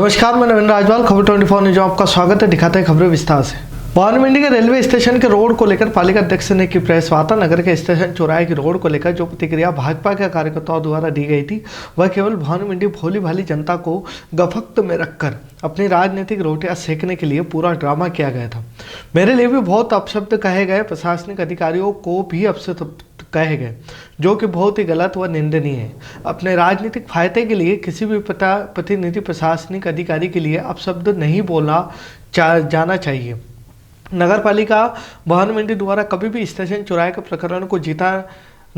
नमस्कार, मैं नवीन राजवाल, खबर 24 न्यूज में आपका स्वागत है। दिखाते हैं खबरें विस्तार से। भवानी के रेलवे स्टेशन के रोड को लेकर पालिका अध्यक्ष ने की प्रेस वार्ता। नगर के स्टेशन चौराहे की रोड को लेकर जो प्रतिक्रिया भाजपा के कार्यकर्ताओं द्वारा दी गई थी, वह केवल भवानी भोली भाली जनता को गफक्त में रखकर अपनी राजनीतिक रोटियां सेकने के लिए पूरा ड्रामा किया गया था। मेरे लिए भी बहुत अपशब्द कहे गए, प्रशासनिक अधिकारियों को भी अपशब्द कहे गए, जो कि बहुत ही गलत व निंदनीय है। अपने राजनीतिक फायदे के लिए किसी भी प्रतिनिधि प्रशासनिक अधिकारी के लिए अपशब्द नहीं बोलना जाना चाहिए। नगर पालिका भवानी द्वारा कभी भी स्टेशन चौराहे के प्रकरण को जीता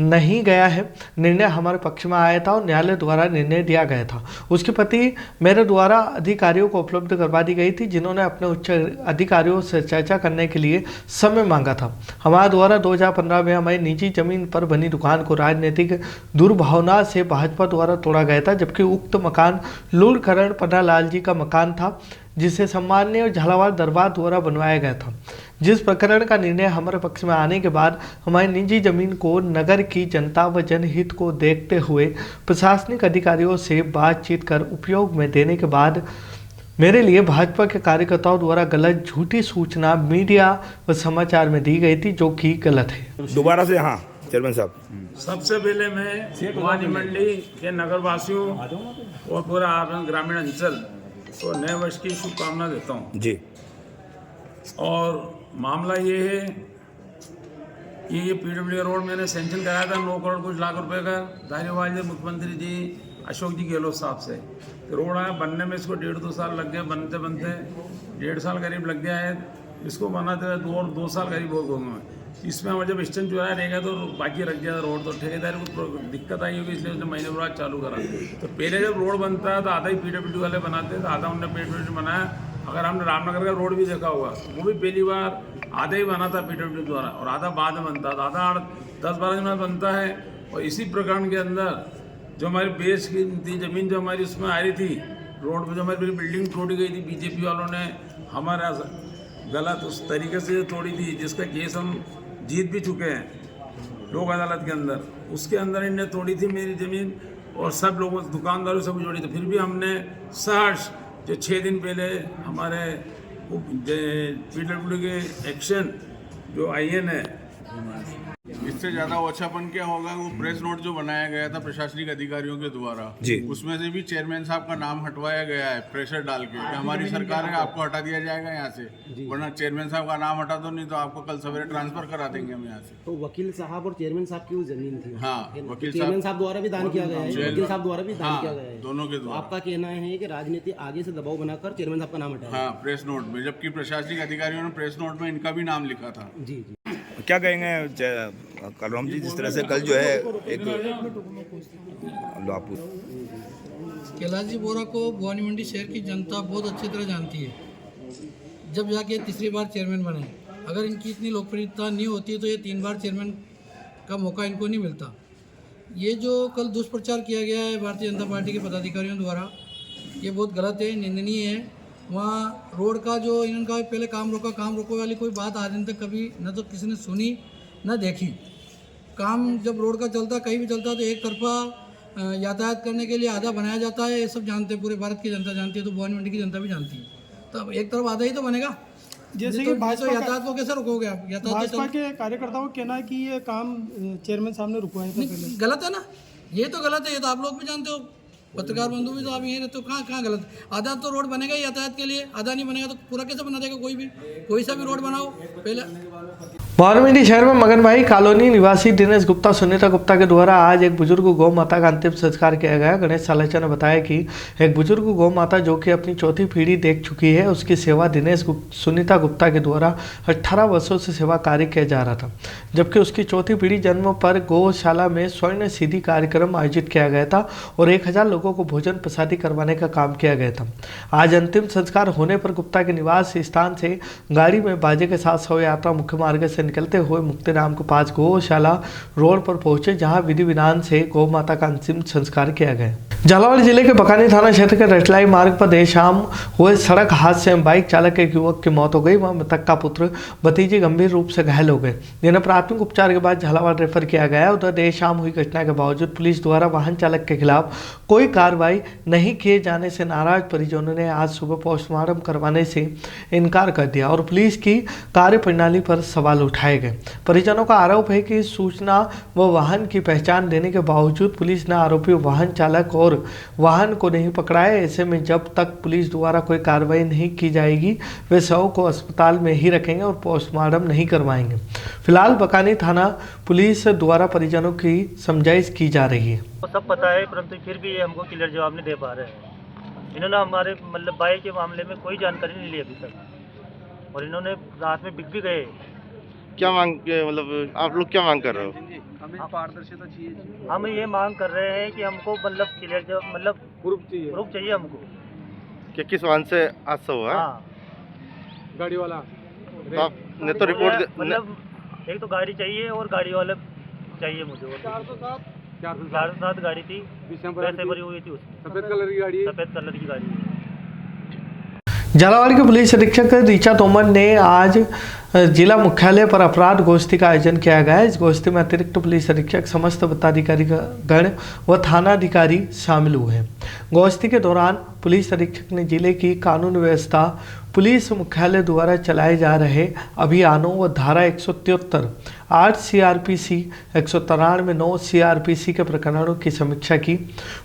नहीं गया है। निर्णय हमारे पक्ष में आया था और न्यायालय द्वारा निर्णय दिया गया था। उसकी प्रति मेरे द्वारा अधिकारियों को उपलब्ध करवा दी गई थी, जिन्होंने अपने उच्च अधिकारियों से चर्चा करने के लिए समय मांगा था। हमारे द्वारा 2015 में हमारी निजी जमीन पर बनी दुकान को राजनीतिक दुर्भावना से भाजपा द्वारा तोड़ा गया था, जबकि उक्त मकान लूणकरण पन्ना लाल जी का मकान था, जिसे सम्माननीय और झालावाड़ दरबार द्वारा बनवाया गया था। जिस प्रकरण का निर्णय हमारे पक्ष में आने के बाद हमारी निजी जमीन को नगर की जनता व जनहित को देखते हुए प्रशासनिक अधिकारियों से बातचीत कर उपयोग में देने के बाद मेरे लिए भाजपा के कार्यकर्ताओं द्वारा गलत झूठी सूचना मीडिया व समाचार में दी गई थी, जो कि गलत है। दोबारा से हाँ चेयरमैन साहब, सबसे पहले मैं भवानी मंडी के नगरवासियों और पूरा ग्रामीण अंचल तो नए वर्ष की शुभकामना देता हूँ जी। और मामला ये है कि ये पीडब्ल्यू रोड मैंने सैंक्शन कराया था 9 करोड़ कुछ लाख रुपए का धारीवाल जी, मुख्यमंत्री जी अशोक जी गहलोत साहब से। तो रोड आया बनने में, इसको 1.5-2 साल लग गए, बनते बनते 1.5 साल करीब लग गया है। इसको बनाते हुए 2 साल करीब हो गए। इसमें हमें जब स्टैंड चुराया रहेगा तो बाकी रख गया रोड, तो ठेकेदार को दिक्कत आई होगी, इसलिए उसने महीने बाद चालू करा। तो पहले जब रोड बनता है तो आधा ही पीडब्ल्यू वाले बनाते हैं, तो आधा उन्होंने पीडब्ल्यू बनाया। अगर हमने रामनगर का रोड भी देखा होगा, वो भी पहली बार आधा ही बना था पीडब्ल्यू द्वारा और आधा बाद में बनता था, आधा 10-12 दिन में बनता है। और इसी प्रकरण के अंदर जो हमारी बेस की थी जमीन, जो हमारी उसमें आ रही थी रोड पर, जो हमारी बिल्डिंग तोड़ी गई थी, बीजेपी वालों ने हमारा गलत उस तरीके से तोड़ी थी, जिसका केस हम जीत भी चुके हैं लोक अदालत के अंदर। उसके अंदर इनने तोड़ी थी मेरी ज़मीन और सब लोगों दुकानदारों से भी जोड़ी थी। फिर भी हमने सहर्ष जो 6 दिन पहले हमारे पीडब्ल्यू के एक्शन जो IN है, इससे ज़्यादा ओछापन क्या होगा। वो प्रेस नोट जो बनाया गया था प्रशासनिक अधिकारियों के द्वारा जी, उसमें से भी चेयरमैन साहब का नाम हटवाया गया है प्रेशर डाल के कि हमारी सरकार है, आपको हटा दिया जाएगा यहाँ से, वरना चेयरमैन साहब का नाम हटा दो, नहीं तो आपको कल सवेरे ट्रांसफर करा देंगे हम यहाँ से। तो वकील साहब और चेयरमैन साहब की वो जमीन थी। हाँ, वकील चेयरमैन साहब द्वारा भी दान किया गया है, वकील साहब द्वारा भी दान किया गया है, दोनों के द्वारा। आपका कहना है कि राजनीति आगे से दबाव बनाकर चेयरमैन साहब का नाम हटाया? हाँ, प्रेस नोट में, जबकि प्रशासनिक अधिकारियों ने प्रेस नोट में इनका भी नाम लिखा था। जी जी। क्या कहेंगे कलराम जी, जिस तरह से कल जो है एक कैलाश बोरा को भवानी मंडी शहर की जनता बहुत अच्छी तरह जानती है। जब जाके तीसरी बार चेयरमैन बने, अगर इनकी इतनी लोकप्रियता नहीं होती तो ये 3 बार चेयरमैन का मौका इनको नहीं मिलता। ये जो कल दुष्प्रचार किया गया है भारतीय जनता पार्टी के पदाधिकारियों द्वारा, ये बहुत गलत है, निंदनीय है। वहाँ रोड का जो इनका पहले काम रोको वाली कोई बात आज दिन तक कभी न तो किसी ने सुनी न देखी। काम जब रोड का चलता, कहीं भी चलता, तो एक तरफा यातायात करने के लिए आधा बनाया जाता है। ये सब जानते हैं, पूरे भारत की जनता जानती है, तो भवानी मंडी की जनता भी जानती है। तो अब एक तरफ आधा ही तो बनेगा। जैसे कि भाजपा यातायात को कैसे रोकोगे आप? भाजपा के कार्यकर्ताओं का कहना है कि ये काम चेयरमैन साहब ने रुकवाया था पहले। गलत है ना, ये तो गलत है, ये तो आप लोग भी जानते हो, पत्रकार बंधु भी तो आप ये, तो कहाँ गलत? आधा तो रोड बनेगा ही यातायात के लिए, आधा नहीं बनेगा तो पूरा कैसे बना देगा कोई भी? कोई सा भी रोड बनाओ पहले। भवानी शहर में मगनभाई कॉलोनी निवासी दिनेश गुप्ता सुनीता गुप्ता के द्वारा आज एक बुजुर्ग गौ माता का अंतिम संस्कार किया गया। गणेश सालेचा ने बताया कि एक बुजुर्ग गौ माता जो कि अपनी 4थी पीढ़ी देख चुकी है, उसकी सेवा सुनीता गुप्ता के द्वारा 18 वर्षों से सेवा कार्य किया जा रहा था, जबकि उसकी 4थी पीढ़ी जन्म पर गौशाला में स्वर्ण सिद्धि कार्यक्रम आयोजित किया गया था और 1000 लोगों को भोजन प्रसादी करवाने का काम किया गया था। आज अंतिम संस्कार होने पर गुप्ता के निवास स्थान से गाड़ी में बाजे के साथ शव यात्रा मुख्य मार्ग से निकलते हुए मुक्तिनाम के पास गौशाला रोड पर पहुंचे, जहां विधि विधान से गौ माता का अंतिम संस्कार किया गया। झालावाड़ जिले के बकानी थाना क्षेत्र के रटलाई मार्ग पर देर शाम हुए सड़क हादसे में बाइक चालक एक युवक की मौत हो गई। वह मृतक का पुत्र भतीजे गंभीर रूप से घायल हो गए, जिन्हें प्राथमिक उपचार के बाद झालावाड़ रेफर किया गया। उधर देर शाम हुई घटना के बावजूद पुलिस द्वारा वाहन चालक के खिलाफ कोई कार्रवाई नहीं किए जाने से नाराज परिजनों ने आज सुबह पोस्टमार्टम करवाने से इनकार कर दिया और पुलिस की कार्यप्रणाली पर सवाल उठाए गए। परिजनों का आरोप है कि सूचना व वाहन की पहचान देने के बावजूद पुलिस ने आरोपी वाहन चालक और वाहन को नहीं पकड़ा है। ऐसे में जब तक पुलिस द्वारा कोई कार्रवाई नहीं की जाएगी वे शव को अस्पताल में ही रखेंगे और पोस्टमार्टम नहीं करवाएंगे। फिलहाल बकानी थाना पुलिस द्वारा परिजनों की समझाइश की जा रही है। तो सब पता है, परंतु फिर भी ये हमको क्लियर जवाब नहीं दे पा रहे हैं। इन्होंने हमारे मतलब बाइक के मामले में कोई जानकारी नहीं ली अभी तक, और इन्होंने रात में बिक भी गए। क्या मांग, मतलब आप लोग क्या मांग कर रहे हो? हमें पारदर्शिता चाहिए। हम ये मांग कर रहे हैं कि हमको मतलब क्लियर जवाब, मतलब प्रूफ चाहिए हमको कि किस वाहन से हादसा हुआ? हाँ, गाड़ी वाला तो आपने तो रिपोर्ट मतलब एक तो गाड़ी चाहिए और गाड़ी वाला चाहिए मुझे। 407 गाड़ी थी, पैसे भरी हुई थी उसमें। सफेद कलर की गाड़ी है। झालावाड़ के पुलिस अधीक्षक ऋचा तोमर ने आज जिला मुख्यालय पर अपराध गोष्ठी का आयोजन किया गया। इस गोष्ठी में अतिरिक्त पुलिस अधीक्षक, समस्त पदाधिकारी गण व थानाधिकारी शामिल हुए हैं। गोष्ठी के दौरान पुलिस अधीक्षक ने जिले की कानून व्यवस्था, पुलिस मुख्यालय द्वारा चलाए जा रहे अभियानों व धारा 173, 8 CRPC, 193, 9 CRPC के प्रकरणों की समीक्षा की।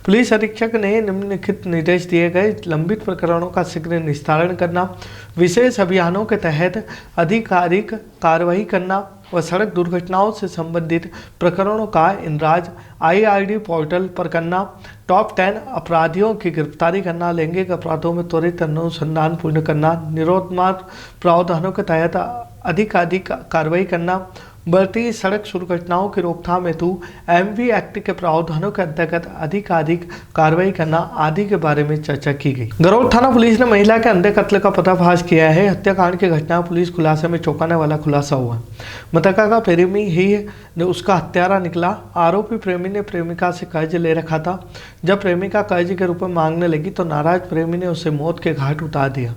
पुलिस अधीक्षक ने निम्नलिखित निर्देश दिए गए: लंबित प्रकरणों का शीघ्र निस्तारण करना, विशेष अभियानों के तहत आधिकारिक कार्रवाई करना व सड़क दुर्घटनाओं से संबंधित प्रकरणों का इनराज IRD पोर्टल पर करना, टॉप 10 अपराधियों की गिरफ्तारी करना, लैंगिक अपराधों में त्वरित अनुसंधान पूर्ण करना, निरोधमार्ग प्रावधानों के तहत अधिक कार्रवाई करना, बढ़ती सड़क दुर्घटनाओं की रोकथाम हेतु MV एक्ट के प्रावधानों के अंतर्गत अधिक कार्रवाई करना आदि के बारे में चर्चा की गई। गरौल थाना पुलिस ने महिला के अंधे कत्ल का पर्दाफाश किया है। हत्याकांड की घटना पुलिस खुलासे में चौंकाने वाला खुलासा हुआ। मृतका का प्रेमी ही उसका हत्यारा निकला। आरोपी प्रेमी ने प्रेमिका से कर्ज ले रखा था। जब प्रेमिका कर्ज के रूप में मांगने लगी तो नाराज प्रेमी ने उसे मौत के घाट उतार दिया।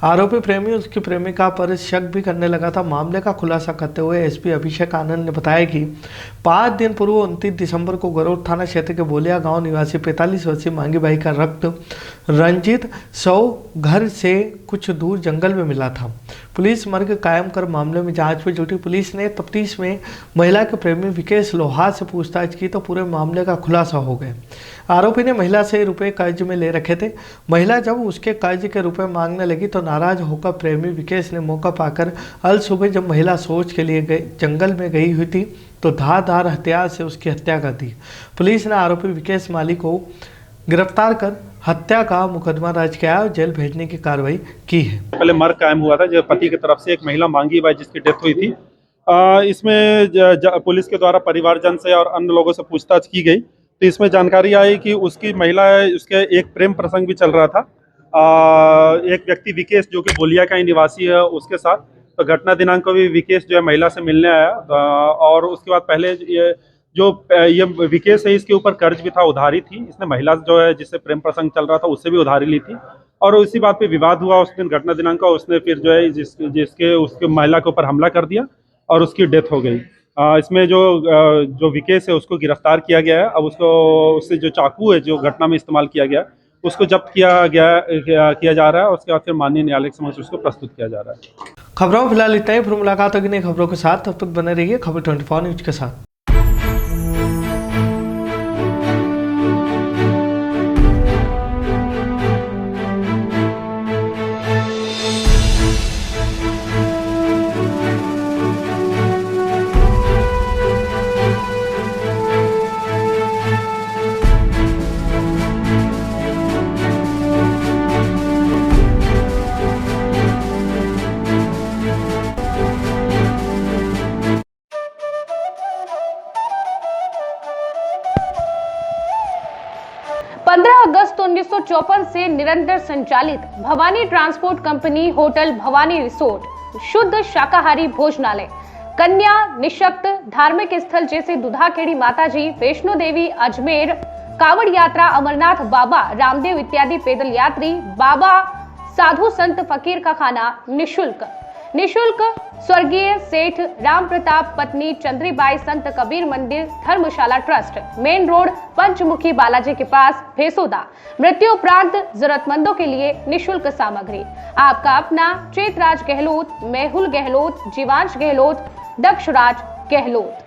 आरोपी प्रेमी उसकी प्रेमिका पर शक भी करने लगा था। मामले का खुलासा करते हुए SP अभिषेक आनंद ने बताया कि 5 दिन पूर्व 29 दिसंबर को गरौल थाना क्षेत्र के बोलिया गांव निवासी 45 वर्षीय मांगी बाई का रक्त रंजित शव घर से कुछ दूर जंगल में मिला था। पुलिस मर्ग कायम कर मामले में जांच में जुटी। पुलिस ने तफ्तीश में महिला के प्रेमी विकेश लोहार से पूछताछ की तो पूरे मामले का खुलासा हो गया। आरोपी ने महिला से रुपए कर्ज में ले रखे थे। महिला जब उसके कर्ज के रुपए मांगने लगी तो नाराज होकर प्रेमी विकेश ने मौका पाकर अल सुबह जब महिला सोच के लिए जंगल में गई हुई थी तो धारदार हथियार से उसकी हत्या कर दी। पुलिस ने आरोपी विकेश माली को गिरफ्तार कर हत्या का मुकदमा दर्ज किया और जेल भेजने की कार्रवाई की है। पहले मर्ग कायम हुआ था जो पति की तरफ से एक महिला मांगी बाई जिसकी डेथ हुई थी। इसमें पुलिस के द्वारा परिवारजन से और अन्य लोगों से पूछताछ की गई तो इसमें जानकारी आई कि उसकी महिला उसके एक प्रेम प्रसंग भी चल रहा था एक व्यक्ति विकेश जो कि बोलिया का ही निवासी है उसके साथ। तो घटना दिनांक को भी विकेश जो है महिला से मिलने आया और उसके बाद पहले ये विकेश है इसके ऊपर कर्ज भी था, उधारी थी। इसने महिला जो है जिससे प्रेम प्रसंग चल रहा था उससे भी उधारी ली थी और उसी बात पे विवाद हुआ उस दिन घटना दिनांक का। उसने फिर जो है उसके महिला के ऊपर हमला कर दिया और उसकी डेथ हो गई। इसमें जो विकेश है उसको गिरफ्तार किया गया है। अब उससे जो चाकू है जो घटना में इस्तेमाल किया गया उसको जब्त किया जा रहा है। उसके बाद फिर माननीय न्यायालय के समक्ष उसको प्रस्तुत किया जा रहा है। खबरों में फिलहाल इतना ही। फिर मुलाकात होगी नई खबरों के साथ। तब तक बने रहिए खबर 24 न्यूज के साथ। अगस्त 1954 से निरंतर संचालित Bhavani transport company hotel Bhavani resort, शुद्ध शाकाहारी भोजनालय, कन्या निशक्त धार्मिक स्थल जैसे दुधाखेड़ी माताजी, वैष्णो देवी, अजमेर, कावड़ यात्रा अमरनाथ बाबा रामदेव इत्यादि पैदल यात्री बाबा साधु संत फकीर का खाना निशुल्क स्वर्गीय सेठ राम प्रताप पत्नी चंद्रीबाई संत कबीर मंदिर धर्मशाला ट्रस्ट, मेन रोड पंचमुखी बालाजी के पास भेसोदा। मृत्यु उपरांत जरूरतमंदों के लिए निशुल्क सामग्री। आपका अपना Chetraj Gehlot, Mehul Gehlot, Jeevansh Gehlot, Dakshraj Gehlot.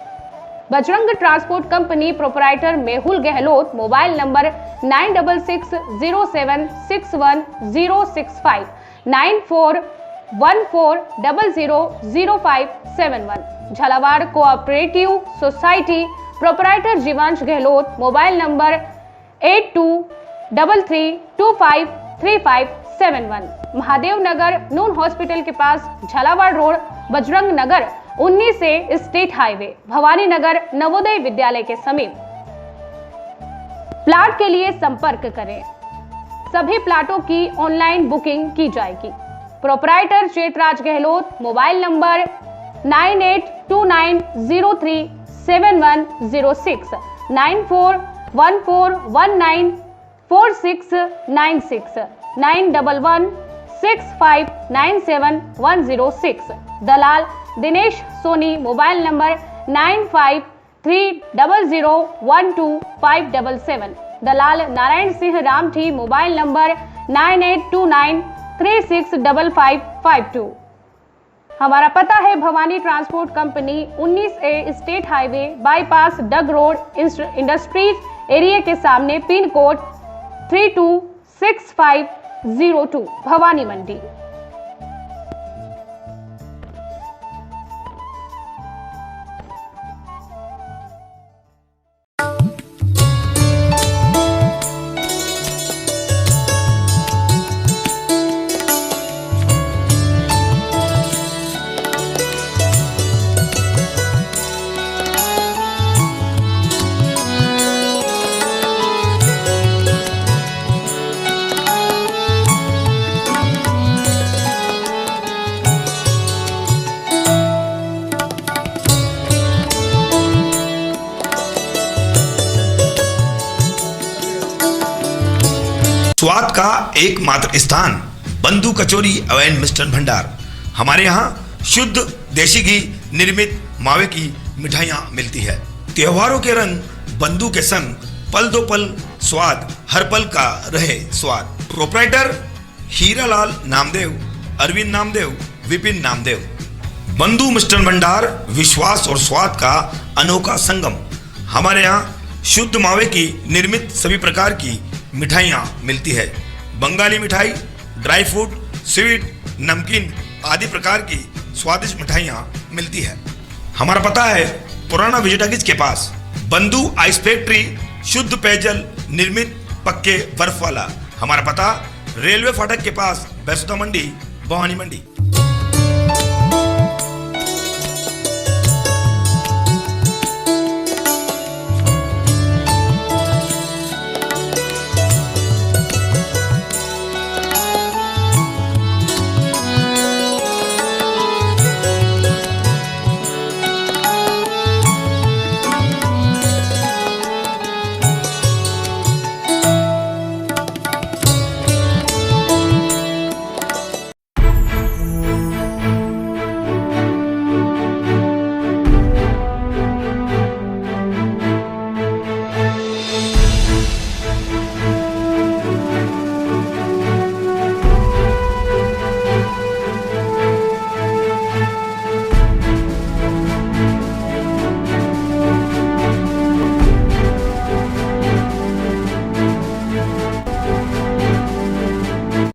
Bajrang transport company proprietor Mehul Gehlot, mobile number 9660761065 9414000571। Jhalawar cooperative society proprietor Jeevansh Gehlot, mobile number 8233253571। Mahadev Nagar noon hospital के पास झालावाड़ रोड, बजरंग नगर 19 से स्टेट हाईवे, भवानी नगर नवोदय विद्यालय के समीप। प्लाट के लिए संपर्क करें। सभी प्लाटों की ऑनलाइन बुकिंग की जाएगी। Proprietor Chetraj Gehlot, mobile number 9829037106 9414194696 9116597106। दलाल दिनेश सोनी, मोबाइल नंबर 9530012577। दलाल नारायण सिंह रामठी, मोबाइल नंबर 9829365552। हमारा पता है Bhavani transport company 19A state highway bypass Dag road industries area के सामने, पिन कोड 326502, भवानी मंडी। स्वाद का एकमात्र स्थान बंधु कचौरी एवं मिष्ठान भंडार। हमारे यहाँ शुद्ध देशी घी निर्मित मावे की मिठाइयाँ मिलती है। त्योहारों के रंग बंधु के संग, पल दो पल स्वाद, हर पल का रहे स्वाद। प्रोपराइटर हीरालाल नामदेव, अरविंद नामदेव, विपिन नामदेव। बंधु मिष्ठान भंडार विश्वास और स्वाद का अनोखा संगम। हमारे यहाँ शुद्ध मावे की निर्मित सभी प्रकार की मिठाइयाँ मिलती है। बंगाली मिठाई, ड्राई फ्रूट, स्वीट, नमकीन आदि प्रकार की स्वादिष्ट मिठाइयाँ मिलती है। हमारा पता है पुराना विजयटागिज के पास, बंधु आइस फैक्ट्री, शुद्ध पेयजल निर्मित पक्के बर्फ वाला। हमारा पता रेलवे फाटक के पास, बैसोदा मंडी, भवानी मंडी।